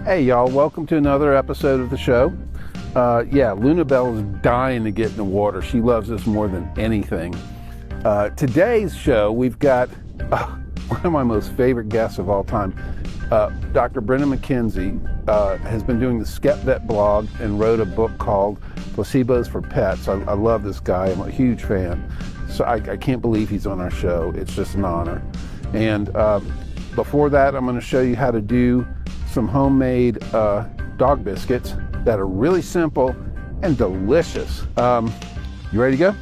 Hey y'all, welcome to another episode of the show. Yeah, Luna Bell is dying to get in the water. She loves this more than anything. Today's show, we've got one of my most favorite guests of all time. Dr. Brendan McKenzie has been doing the SkeptVet blog and wrote a book called Placebos for Pets. I love this guy. I'm a huge fan. So I can't believe he's on our show. It's just an honor. And before that, I'm going to show you how to do some homemade dog biscuits that are really simple and delicious. You ready to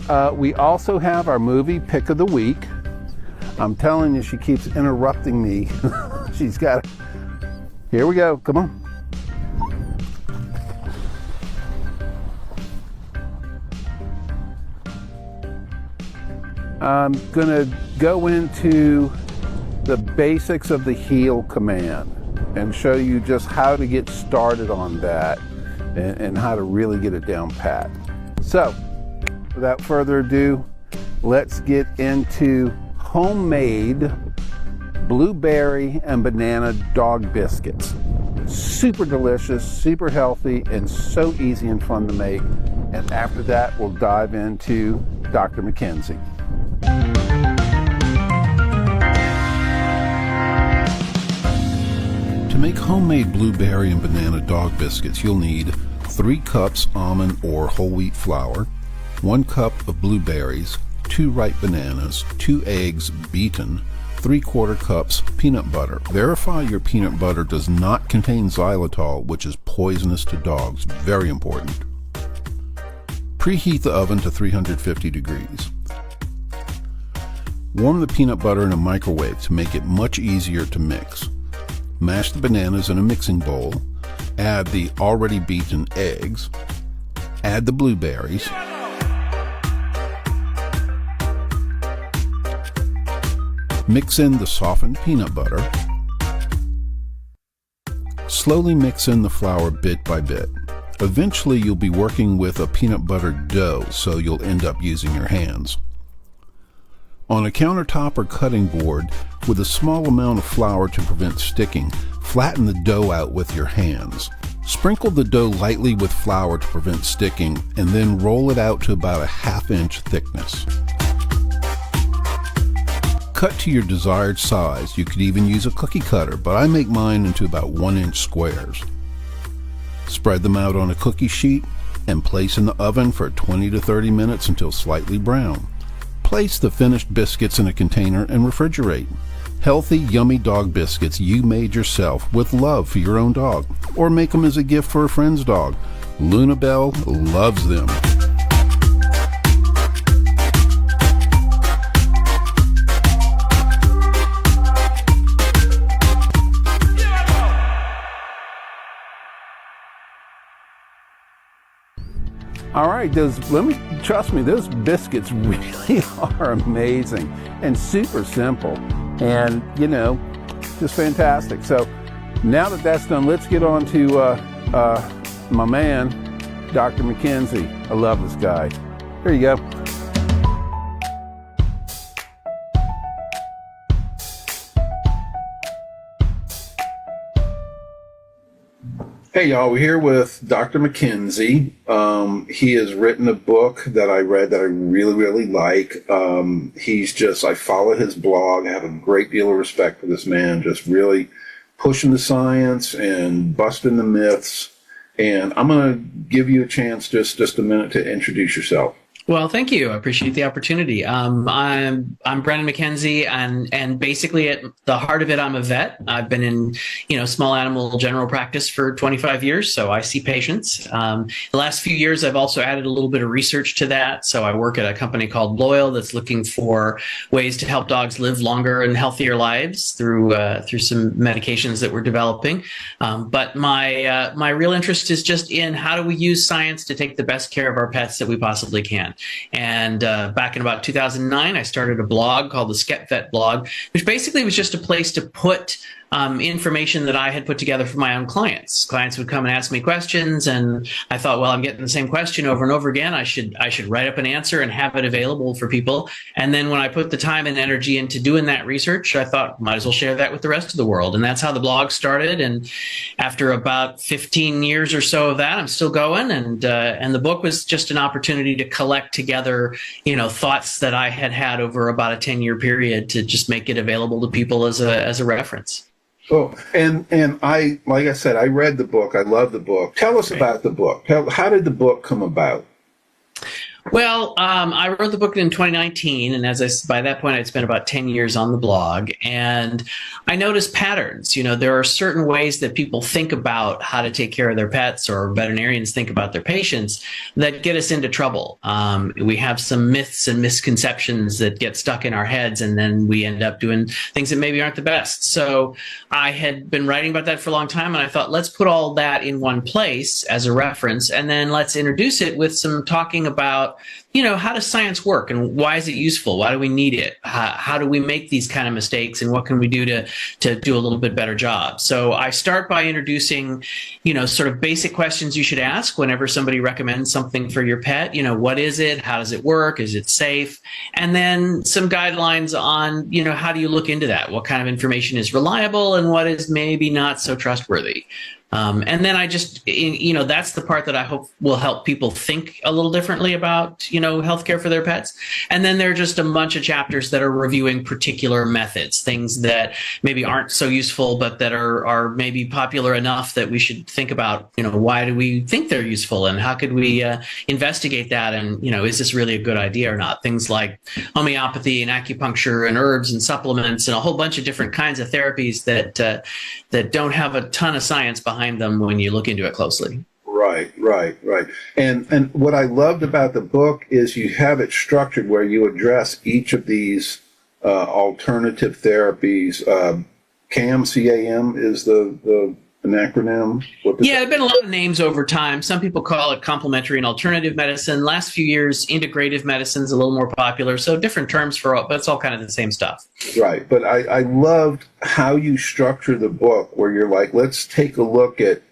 go? We also have our movie pick of the week. I'm telling you, she keeps interrupting me. She's got it. Here we go. Come on. I'm going to go into the basics of the heal command and show you just how to get started on that and how to really get it down pat. So, without further ado, let's get into homemade blueberry and banana dog biscuits. Super delicious, super healthy, and so easy and fun to make. And after that, we'll dive into Dr. McKenzie. To make homemade blueberry and banana dog biscuits, you'll need 3 cups almond or whole wheat flour, 1 cup of blueberries, 2 ripe bananas, 2 eggs beaten, 3/4 cups peanut butter. Verify your peanut butter does not contain xylitol, which is poisonous to dogs. Very important. Preheat the oven to 350 degrees. Warm the peanut butter in a microwave to make it much easier to mix. Mash the bananas in a mixing bowl. Add the already beaten eggs. Add the blueberries. Mix in the softened peanut butter. Slowly mix in the flour bit by bit. Eventually you'll be working with a peanut butter dough, so you'll end up using your hands. On a countertop or cutting board, with a small amount of flour to prevent sticking, flatten the dough out with your hands. Sprinkle the dough lightly with flour to prevent sticking, and then roll it out to about a 1/2 inch thickness. Cut to your desired size. You could even use a cookie cutter, but I make mine into about 1-inch squares. Spread them out on a cookie sheet and place in the oven for 20 to 30 minutes until slightly brown. Place the finished biscuits in a container and refrigerate. Healthy, yummy dog biscuits you made yourself with love for your own dog, or make them as a gift for a friend's dog. Luna Bell loves them. All right, trust me, those biscuits really are amazing and super simple and, just fantastic. So now that that's done, let's get on to my man, Dr. McKenzie. I love this guy. Here you go. Hey y'all, we're here with Dr. McKenzie. He has written a book that I read that I really, really like. I follow his blog. I have a great deal of respect for this man, just really pushing the science and busting the myths. And I'm going to give you a chance, just a minute to introduce yourself. Well, thank you. I appreciate the opportunity. I'm Brendan McKenzie, and basically at the heart of it, I'm a vet. I've been in, small animal general practice for 25 years, so I see patients. The last few years, I've also added a little bit of research to that. So I work at a company called Loyal that's looking for ways to help dogs live longer and healthier lives through some medications that we're developing. But my real interest is just in how do we use science to take the best care of our pets that we possibly can. And back in about 2009, I started a blog called the SkeptVet blog, which basically was just a place to put information that I had put together for my own clients. Clients would come and ask me questions, and I thought, well, I'm getting the same question over and over again. I should write up an answer and have it available for people. And then when I put the time and energy into doing that research, I thought, might as well share that with the rest of the world. And that's how the blog started. And after about 15 years or so of that, I'm still going. And the book was just an opportunity to collect together, thoughts that I had over about a 10-year period to just make it available to people as a reference. Oh, and I, like I said, I read the book. I love the book. Tell us about the book. How did the book come about? Well, I wrote the book in 2019, and by that point, I'd spent about 10 years on the blog, and I noticed patterns. There are certain ways that people think about how to take care of their pets, or veterinarians think about their patients, that get us into trouble. We have some myths and misconceptions that get stuck in our heads, and then we end up doing things that maybe aren't the best. So I had been writing about that for a long time, and I thought, let's put all that in one place as a reference, and then let's introduce it with some talking about how does science work, and why is it useful? Why do we need it? How do we make these kind of mistakes, and what can we do to do a little bit better job? So I start by introducing, sort of basic questions you should ask whenever somebody recommends something for your pet. What is it? How does it work? Is it safe? And then some guidelines on, how do you look into that? What kind of information is reliable and what is maybe not so trustworthy? And then I just, that's the part that I hope will help people think a little differently about, healthcare for their pets. And then there are just a bunch of chapters that are reviewing particular methods, things that maybe aren't so useful, but that are maybe popular enough that we should think about, why do we think they're useful, and how could we investigate that? And, is this really a good idea or not? Things like homeopathy and acupuncture and herbs and supplements and a whole bunch of different kinds of therapies that don't have a ton of science behind them when you look into it closely. Right. And what I loved about the book is you have it structured where you address each of these alternative therapies. CAM, C-A-M is an acronym. Yeah, there have been a lot of names over time. Some people call it complementary and alternative medicine. Last few years, integrative medicine is a little more popular. So different terms for all, but it's all kind of the same stuff. Right. But I loved how you structure the book, where you're like, let's take a look at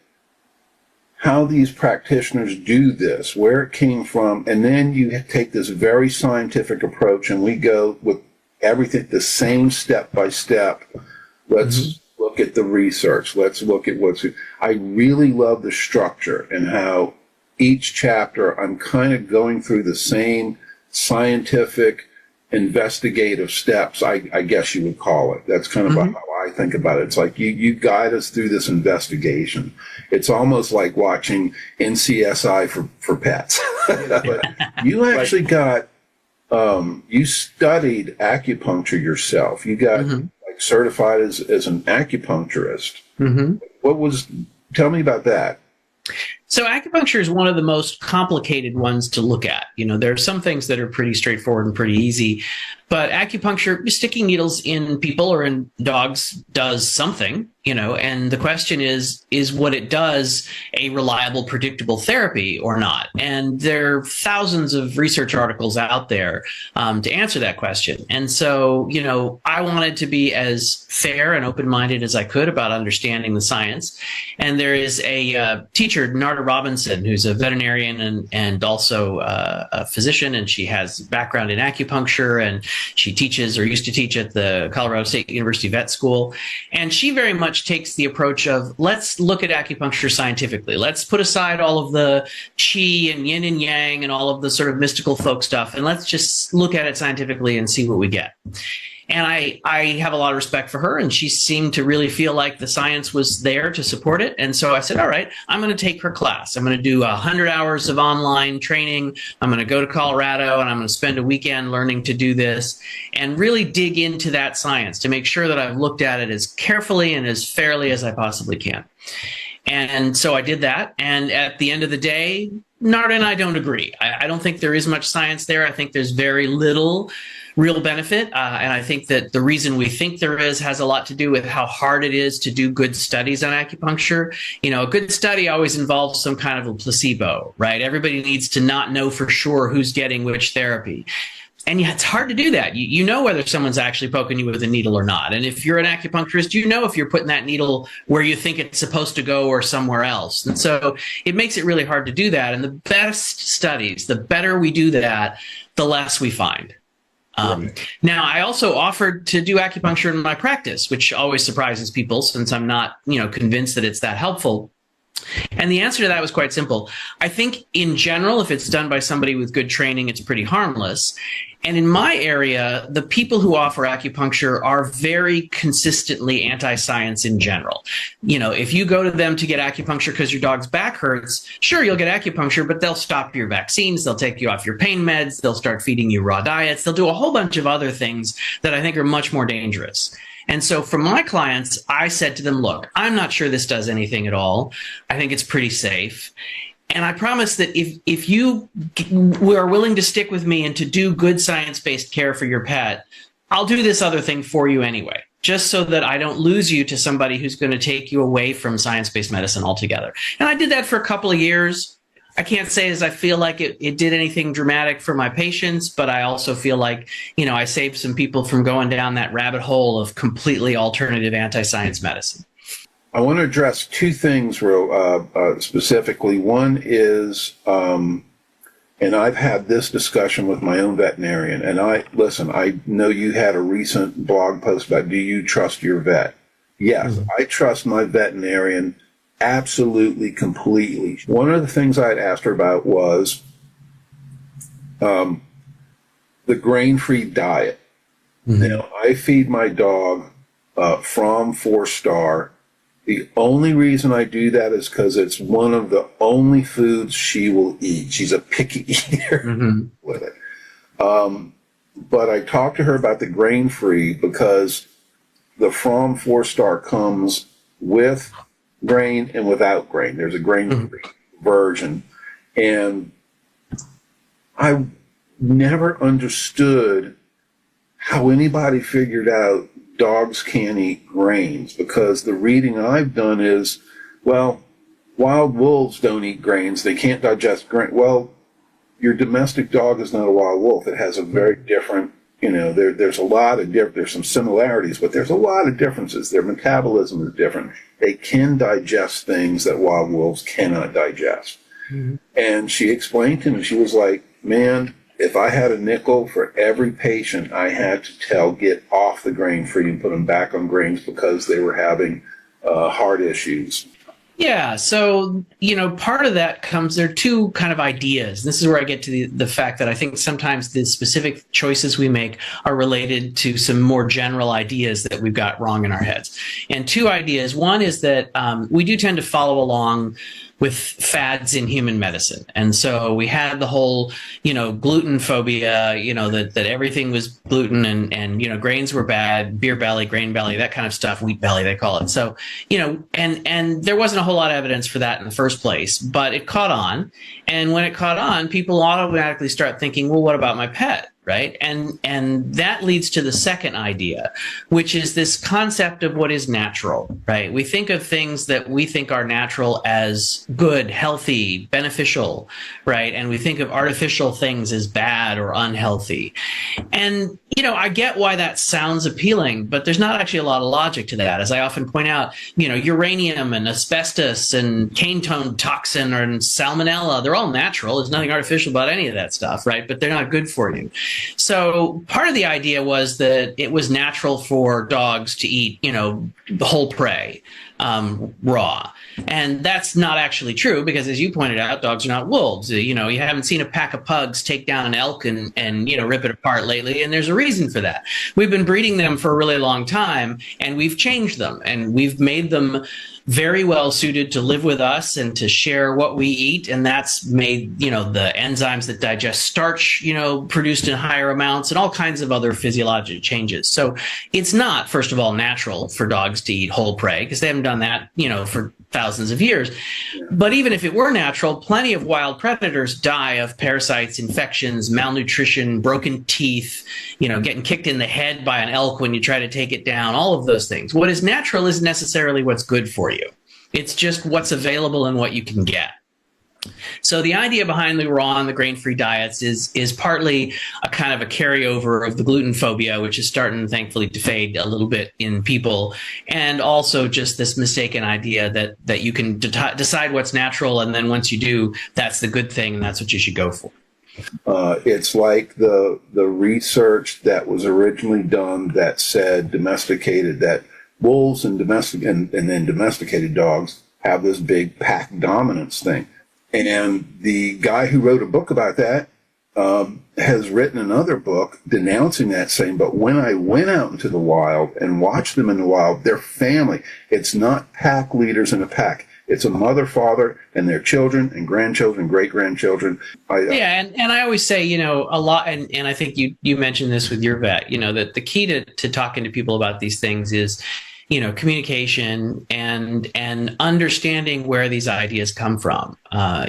how these practitioners do this, where it came from, and then you take this very scientific approach, and we go with everything the same step by step. Let's look at the research. Let's look at I really love the structure and how each chapter I'm kind of going through the same scientific investigative steps, I guess you would call it. That's kind of how I think about it. It's like you guide us through this investigation. It's almost like watching NCSI for pets. But you actually got, you studied acupuncture yourself. You got like certified as an acupuncturist. Tell me about that. So acupuncture is one of the most complicated ones to look at. There are some things that are pretty straightforward and pretty easy, but acupuncture, sticking needles in people or in dogs, does something, and the question is what it does a reliable, predictable therapy or not? And there are thousands of research articles out there to answer that question. And so, I wanted to be as fair and open-minded as I could about understanding the science. And there is a teacher, Narda Robinson, who's a veterinarian and also a physician, and she has background in acupuncture, and she teaches or used to teach at the Colorado State University Vet School. And she very much takes the approach of, let's look at acupuncture scientifically. Let's put aside all of the qi and yin and yang and all of the sort of mystical folk stuff, and let's just look at it scientifically and see what we get. And I have a lot of respect for her, and she seemed to really feel like the science was there to support it. And so I said, all right, I'm going to take her class. I'm going to do 100 hours of online training. I'm going to go to Colorado, and I'm going to spend a weekend learning to do this and really dig into that science to make sure that I've looked at it as carefully and as fairly as I possibly can. And so I did that. And at the end of the day, Narda and I don't agree. I don't think there is much science there. I think there's very little real benefit. And I think that the reason we think there is has a lot to do with how hard it is to do good studies on acupuncture. A good study always involves some kind of a placebo, right? Everybody needs to not know for sure who's getting which therapy. And yeah, it's hard to do that. You know whether someone's actually poking you with a needle or not. And if you're an acupuncturist, you know if you're putting that needle where you think it's supposed to go or somewhere else. And so it makes it really hard to do that. And the best studies, the better we do that, the less we find. Now, I also offered to do acupuncture in my practice, which always surprises people since I'm not, convinced that it's that helpful. And the answer to that was quite simple. I think in general, if it's done by somebody with good training, it's pretty harmless. And in my area, the people who offer acupuncture are very consistently anti-science in general. If you go to them to get acupuncture because your dog's back hurts, sure, you'll get acupuncture, but they'll stop your vaccines, they'll take you off your pain meds, they'll start feeding you raw diets, they'll do a whole bunch of other things that I think are much more dangerous. And so for my clients, I said to them, look, I'm not sure this does anything at all. I think it's pretty safe. And I promise that if you are willing to stick with me and to do good science-based care for your pet, I'll do this other thing for you anyway, just so that I don't lose you to somebody who's going to take you away from science-based medicine altogether. And I did that for a couple of years. I can't say as I feel like it did anything dramatic for my patients, but I also feel like, I saved some people from going down that rabbit hole of completely alternative anti-science medicine. I want to address two things real specifically. One is, and I've had this discussion with my own veterinarian, and I know you had a recent blog post about, do you trust your vet? Yes, I trust my veterinarian absolutely, completely. One of the things I had asked her about was the grain-free diet. Now, I feed my dog from 4-star. The only reason I do that is because it's one of the only foods she will eat. She's a picky eater with it. But I talked to her about the grain-free because the From 4-star comes with grain and without grain. There's a grain-free version. And I never understood how anybody figured out dogs can't eat grains, because the reading I've done is, well, wild wolves don't eat grains. They can't digest grain. Well, your domestic dog is not a wild wolf. It has a very different, there's a lot of there's some similarities, but there's a lot of differences. Their metabolism is different. They can digest things that wild wolves cannot digest. And she explained to me, she was like, man, if I had a nickel for every patient I had to tell get off the grain-free and put them back on grains because they were having heart issues. Yeah. So, part of that there are two kind of ideas. This is where I get to the fact that I think sometimes the specific choices we make are related to some more general ideas that we've got wrong in our heads. And two ideas. One is that we do tend to follow along with fads in human medicine. And so we had the whole, gluten phobia, that everything was gluten and grains were bad, beer belly, grain belly, that kind of stuff, wheat belly, they call it. So, and there wasn't a whole lot of evidence for that in the first place, but it caught on. And when it caught on, people automatically start thinking, well, what about my pet? Right. And that leads to the second idea, which is this concept of what is natural. Right. We think of things that we think are natural as good, healthy, beneficial. Right. And we think of artificial things as bad or unhealthy. And, I get why that sounds appealing, but there's not actually a lot of logic to that. As I often point out, uranium and asbestos and cane toad toxin and salmonella, they're all natural. There's nothing artificial about any of that stuff. Right. But they're not good for you. So part of the idea was that it was natural for dogs to eat, the whole prey raw. And that's not actually true because, as you pointed out, dogs are not wolves. You haven't seen a pack of pugs take down an elk and rip it apart lately. And there's a reason for that. We've been breeding them for a really long time, and we've changed them, and we've made them very well suited to live with us and to share what we eat. And that's made, the enzymes that digest starch, produced in higher amounts and all kinds of other physiologic changes. So it's not, first of all, natural for dogs to eat whole prey because they haven't done that, for thousands of years. But even if it were natural, plenty of wild predators die of parasites, infections, malnutrition, broken teeth, getting kicked in the head by an elk when you try to take it down, all of those things. What is natural isn't necessarily what's good for you. It's just what's available and what you can get. So the idea behind the raw and the grain-free diets is partly a kind of a carryover of the gluten phobia, which is starting, thankfully, to fade a little bit in people, and also just this mistaken idea that you can decide what's natural, and then once you do, that's the good thing, and that's what you should go for. It's like the research that was originally done that said that wolves and then domesticated dogs have this big pack dominance thing. And the guy who wrote a book about that has written another book denouncing that, saying, but when I went out into the wild and watched them in the wild, they're family. It's not pack leaders in a pack. It's a mother, father, and their children and grandchildren, great-grandchildren. And I always say, a lot, and I think you mentioned this with your vet, that the key to talking to people about these things is, communication and understanding where these ideas come from.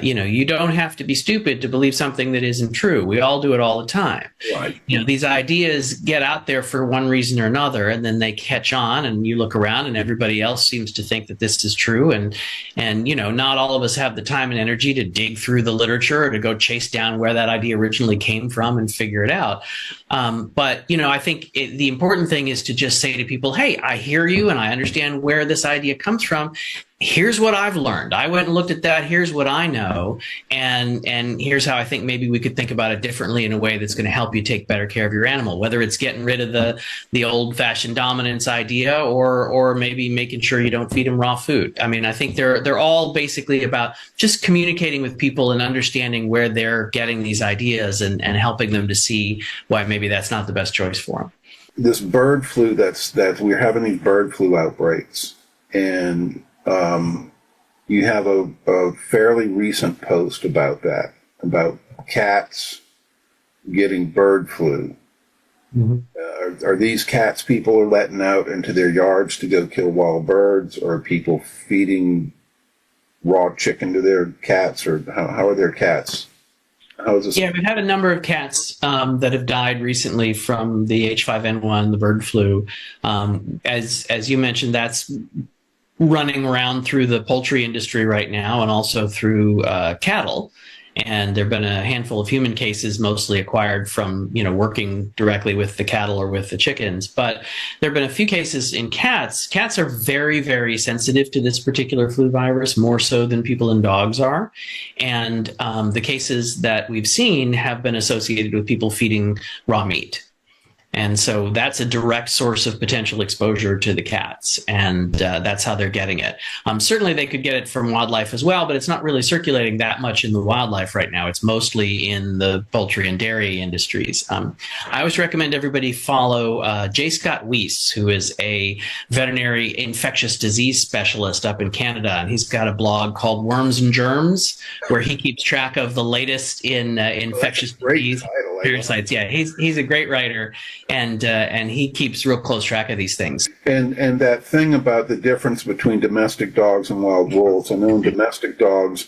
You don't have to be stupid to believe something that isn't true. We all do it all the time. Right. These ideas get out there for one reason or another, and then they catch on, and you look around and everybody else seems to think that this is true. And not all of us have the time and energy to dig through the literature or to go chase down where that idea originally came from and figure it out. But I think the important thing is to just say to people, hey, I hear you and I understand where this idea comes from. Here's what I've learned. I went and looked at that. Here's what I know. And here's how I think maybe we could think about it differently in a way that's going to help you take better care of your animal, whether it's getting rid of the old fashioned dominance idea or maybe making sure you don't feed them raw food. I mean, I think they're all basically about just communicating with people and understanding where they're getting these ideas and helping them to see why maybe that's not the best choice for them. This bird flu that we're having these bird flu outbreaks, and you have a fairly recent post about that, about cats getting bird flu. Mm-hmm. Are these cats people are letting out into their yards to go kill wild birds, or are people feeding raw chicken to their cats, or how are their cats? How is this? Yeah, we've had a number of cats that have died recently from the H5N1, the bird flu. As you mentioned, that's running around through the poultry industry right now, and also through cattle. And there have been a handful of human cases, mostly acquired from, working directly with the cattle or with the chickens. But there have been a few cases in cats. Cats are very, very sensitive to this particular flu virus, more so than people and dogs are. And the cases that we've seen have been associated with people feeding raw meat. And so that's a direct source of potential exposure to the cats, and that's how they're getting it. Certainly they could get it from wildlife as well, but it's not really circulating that much in the wildlife right now. It's mostly in the poultry and dairy industries. I always recommend everybody follow J. Scott Weiss, who is a veterinary infectious disease specialist up in Canada, and he's got a blog called Worms and Germs, where he keeps track of the latest in infectious disease parasites. Yeah, he's a great writer. And he keeps real close track of these things. And that thing about the difference between domestic dogs and wild wolves. I know in domestic dogs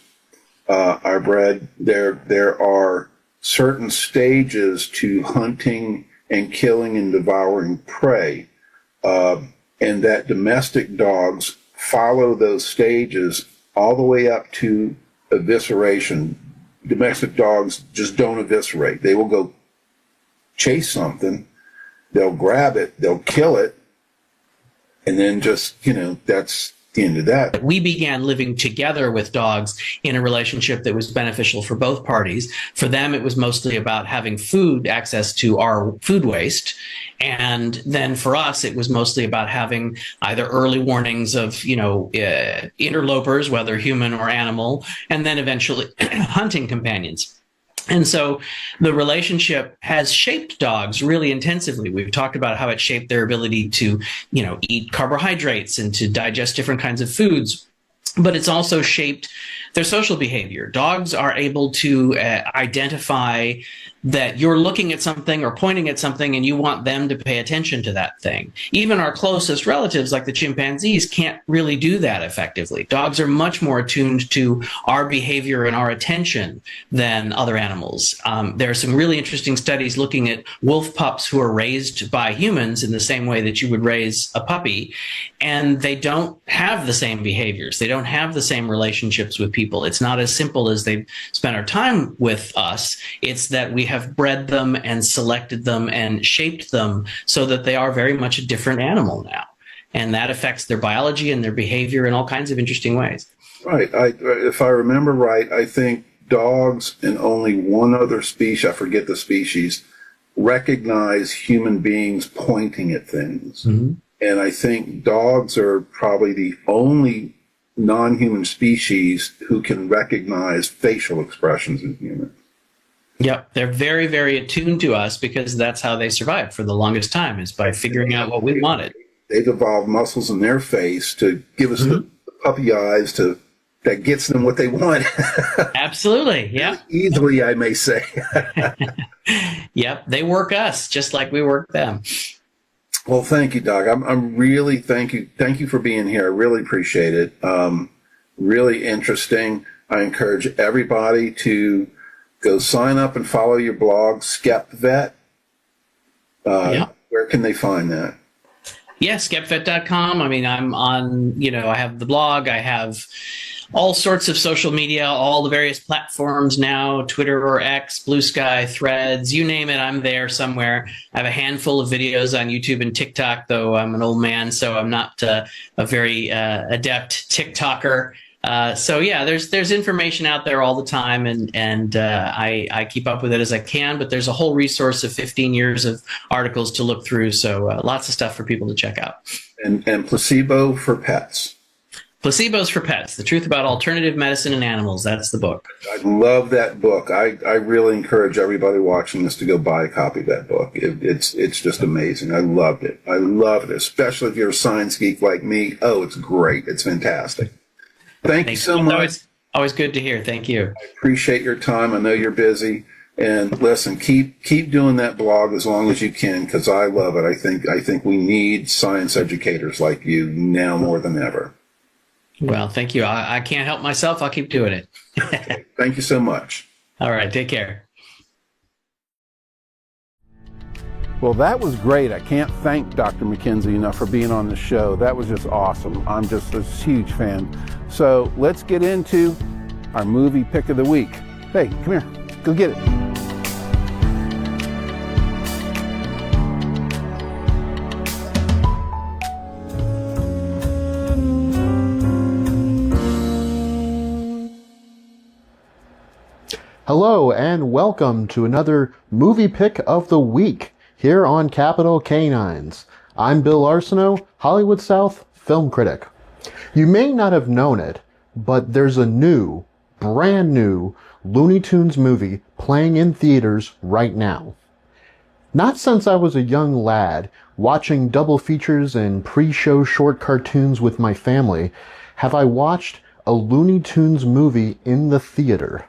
are bred, there are certain stages to hunting and killing and devouring prey, and that domestic dogs follow those stages all the way up to evisceration. Domestic dogs just don't eviscerate. They will go chase something. They'll grab it, they'll kill it, and then just, that's the end of that. We began living together with dogs in a relationship that was beneficial for both parties. For them, it was mostly about having food, access to our food waste. And then for us, it was mostly about having either early warnings of, interlopers, whether human or animal, and then eventually hunting companions. And so the relationship has shaped dogs really intensively. We've talked about how it shaped their ability to, eat carbohydrates and to digest different kinds of foods. But it's also shaped their social behavior. Dogs are able to identify that you're looking at something or pointing at something and you want them to pay attention to that thing. Even our closest relatives, like the chimpanzees, can't really do that effectively. Dogs are much more attuned to our behavior and our attention than other animals. There are some really interesting studies looking at wolf pups who are raised by humans in the same way that you would raise a puppy, and they don't have the same behaviors. They don't have the same relationships with people. It's not as simple as they've spent our time with us. It's that we have bred them and selected them and shaped them so that they are very much a different animal now. And that affects their biology and their behavior in all kinds of interesting ways. Right. If I remember right, I think dogs and only one other species, I forget the species, recognize human beings pointing at things. Mm-hmm. And I think dogs are probably the only non-human species who can recognize facial expressions in humans. Yep, they're very, very attuned to us because that's how they survived for the longest time, is by figuring out what we wanted. They've evolved muscles in their face to give us the puppy eyes that gets them what they want. Absolutely, yeah. Easily, I may say. Yep, they work us just like we work them. Well, thank you, Doc. I'm really thank you for being here. I really appreciate it. Really interesting. I encourage everybody to go sign up and follow your blog, SkeptVet. Where can they find that? Yeah, SkeptVet.com. I mean, I'm on, I have the blog. I have all sorts of social media, all the various platforms now, Twitter or X, Blue Sky, Threads, you name it, I'm there somewhere. I have a handful of videos on YouTube and TikTok, though I'm an old man, so I'm not a very adept TikToker. So yeah, there's information out there all the time, and I keep up with it as I can, but there's a whole resource of 15 years of articles to look through, so lots of stuff for people to check out. And Placebo for Pets. Placebos for Pets, The Truth About Alternative Medicine in Animals. That's the book. I love that book. I really encourage everybody watching this to go buy a copy of that book. It's just amazing. I loved it. I love it, especially if you're a science geek like me. Oh, it's great. It's fantastic. Thank you so much. Always good to hear. Thank you. I appreciate your time. I know you're busy. And listen, keep doing that blog as long as you can, because I love it. I think we need science educators like you now more than ever. Well, thank you. I can't help myself. I'll keep doing it. Okay. Thank you so much. All right. Take care. Well, that was great. I can't thank Dr. McKenzie enough for being on the show. That was just awesome. I'm just a huge fan. So let's get into our movie pick of the week. Hey, come here. Go get it. Hello and welcome to another movie pick of the week here on Capital K9s. I'm Bill Arsenault, Hollywood South film critic. You may not have known it, but there's a brand new Looney Tunes movie playing in theaters right now. Not since I was a young lad watching double features and pre-show short cartoons with my family have I watched a Looney Tunes movie in the theater.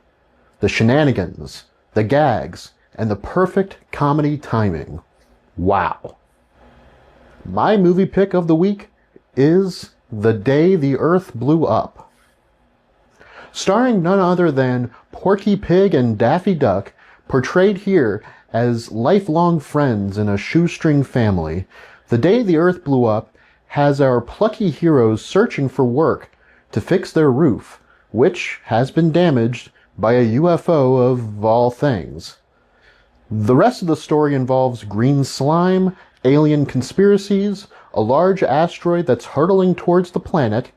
The shenanigans, the gags, and the perfect comedy timing. Wow. My movie pick of the week is The Day the Earth Blew Up. Starring none other than Porky Pig and Daffy Duck, portrayed here as lifelong friends in a shoestring family, The Day the Earth Blew Up has our plucky heroes searching for work to fix their roof, which has been damaged by a UFO of all things. The rest of the story involves green slime, alien conspiracies, a large asteroid that's hurtling towards the planet,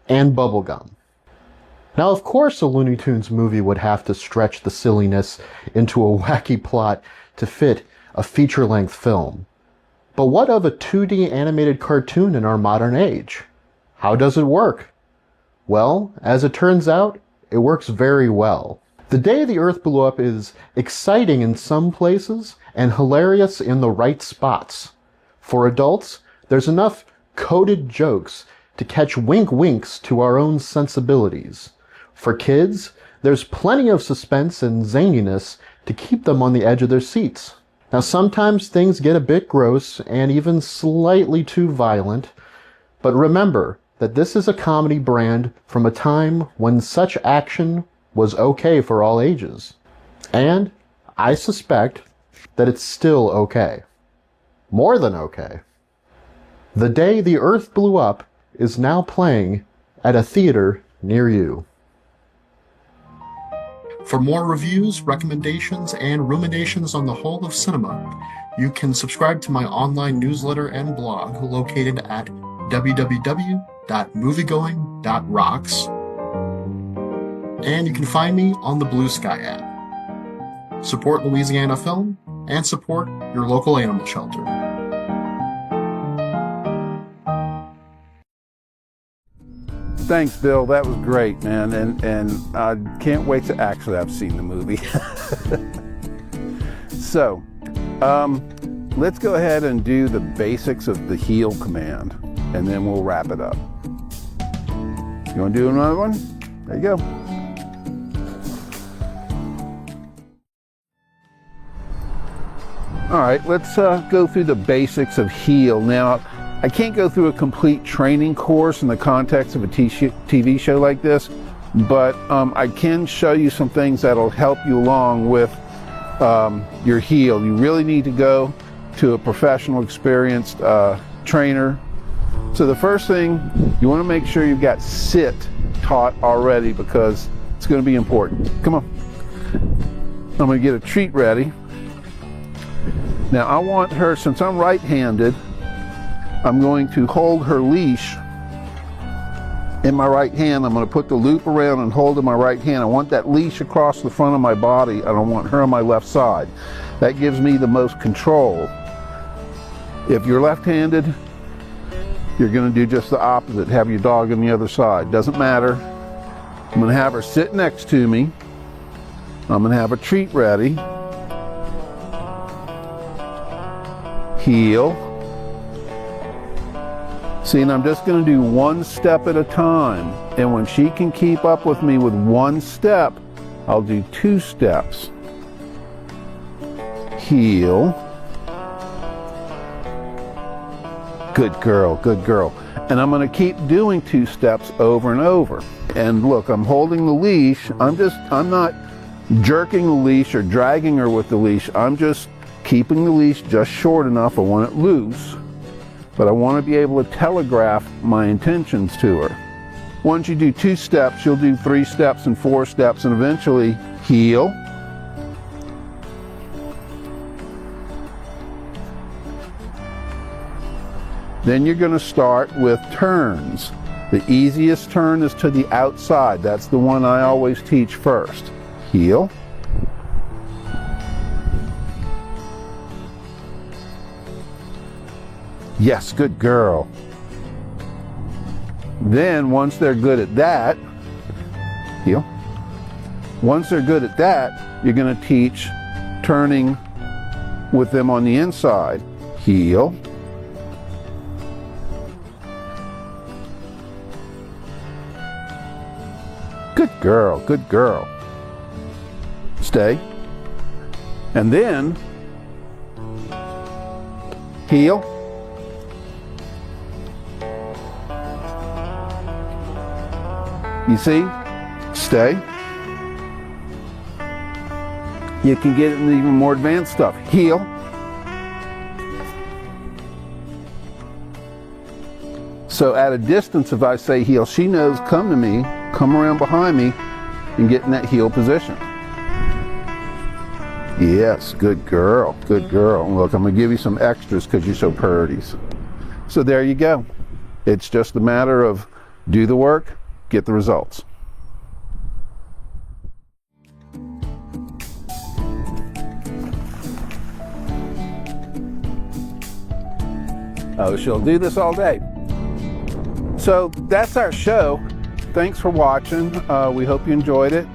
and bubblegum. Now, of course, a Looney Tunes movie would have to stretch the silliness into a wacky plot to fit a feature-length film. But what of a 2D animated cartoon in our modern age? How does it work? Well, as it turns out, it works very well. The Day the Earth Blew Up is exciting in some places and hilarious in the right spots. For adults, there's enough coded jokes to catch wink-winks to our own sensibilities. For kids, there's plenty of suspense and zaniness to keep them on the edge of their seats. Now, sometimes things get a bit gross and even slightly too violent, but remember that this is a comedy brand from a time when such action was okay for all ages. And I suspect that it's still okay. More than okay. The Day the Earth Blew Up is now playing at a theater near you. For more reviews, recommendations, and ruminations on the whole of cinema, you can subscribe to my online newsletter and blog located at www.moviegoing.rocks, and you can find me on the Blue Sky app. Support Louisiana Film and support your local animal shelter. Thanks, Bill. That was great, man. And I can't wait to actually have seen the movie. So, let's go ahead and do the basics of the heal command, and then we'll wrap it up. You want to do another one? There you go. All right, let's go through the basics of heal. Now, I can't go through a complete training course in the context of a TV show like this, but I can show you some things that'll help you along with your heal. You really need to go to a professional, experienced trainer. So the first thing, you want to make sure you've got sit taught already, because it's going to be important. Come on. I'm going to get a treat ready. Now I want her, since I'm right-handed, I'm going to hold her leash in my right hand. I'm going to put the loop around and hold in my right hand. I want that leash across the front of my body, and I want her on my left side. That gives me the most control. If you're left-handed, you're going to do just the opposite. Have your dog on the other side. Doesn't matter. I'm going to have her sit next to me. I'm going to have a treat ready. Heel. See, and I'm just going to do one step at a time. And when she can keep up with me with one step, I'll do 2 steps. Heel. Good girl, good girl. And I'm going to keep doing 2 steps over and over. And look, I'm holding the leash. I'm not jerking the leash or dragging her with the leash. I'm just keeping the leash just short enough. I want it loose, but I want to be able to telegraph my intentions to her. Once you do 2 steps, you'll do 3 steps and 4 steps, and eventually heel. Then you're going to start with turns. The easiest turn is to the outside. That's the one I always teach first. Heel. Yes, good girl. Then once they're good at that, heel. Once they're good at that, you're going to teach turning with them on the inside. Heel. Good girl, good girl. Stay. And then heel. You see? Stay. You can get into even more advanced stuff. Heel. So at a distance, if I say heel, she knows, come to me, come around behind me, and get in that heel position. Yes, good girl, good girl. Look, I'm going to give you some extras because you're so purty. So there you go. It's just a matter of do the work, get the results. Oh, she'll do this all day. So that's our show. Thanks for watching. We hope you enjoyed it.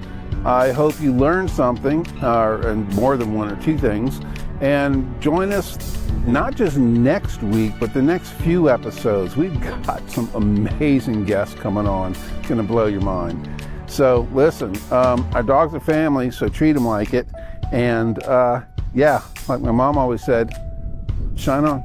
I hope you learned something, and more than 1 or 2 things. And join us not just next week, but the next few episodes. We've got some amazing guests coming on. It's going to blow your mind. So listen, our dogs are family, so treat them like it. And yeah, like my mom always said, shine on.